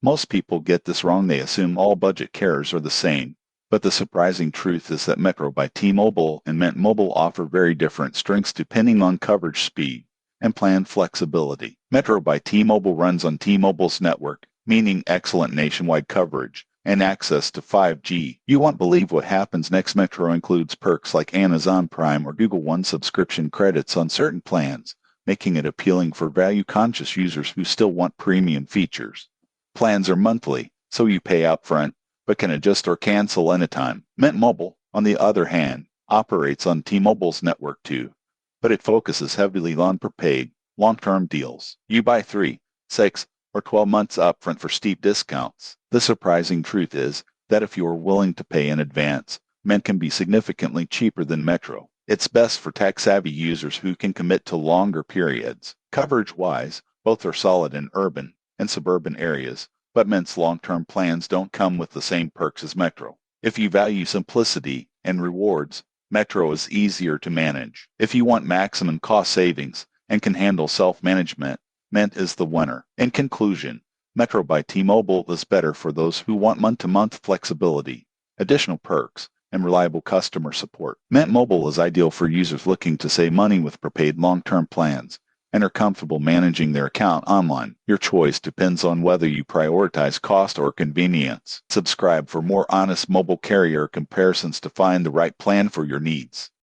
Most people get this wrong. They assume all budget carriers are the same. But the surprising truth is that Metro by T-Mobile and Mint Mobile offer very different strengths depending on coverage speed and plan flexibility. Metro by T-Mobile runs on T-Mobile's network, meaning excellent nationwide coverage and access to 5G. You won't believe what happens next. Metro includes perks like Amazon Prime or Google One subscription credits on certain plans, making it appealing for value-conscious users who still want premium features. Plans are monthly, so you pay upfront, but can adjust or cancel anytime. Mint Mobile, on the other hand, operates on T-Mobile's network too, but it focuses heavily on prepaid, long-term deals. You buy 3, 6, or 12 months upfront for steep discounts. The surprising truth is that if you are willing to pay in advance, Mint can be significantly cheaper than Metro. It's best for tech-savvy users who can commit to longer periods. Coverage-wise, both are solid in urban and suburban areas, but Mint's long-term plans don't come with the same perks as Metro. If you value simplicity and rewards, Metro is easier to manage. If you want maximum cost savings and can handle self-management, Mint is the winner. In conclusion, Metro by T-Mobile is better for those who want month-to-month flexibility, additional perks, and reliable customer support. Mint Mobile is ideal for users looking to save money with prepaid long-term plans and are comfortable managing their account online. Your choice depends on whether you prioritize cost or convenience. Subscribe for more honest mobile carrier comparisons to find the right plan for your needs.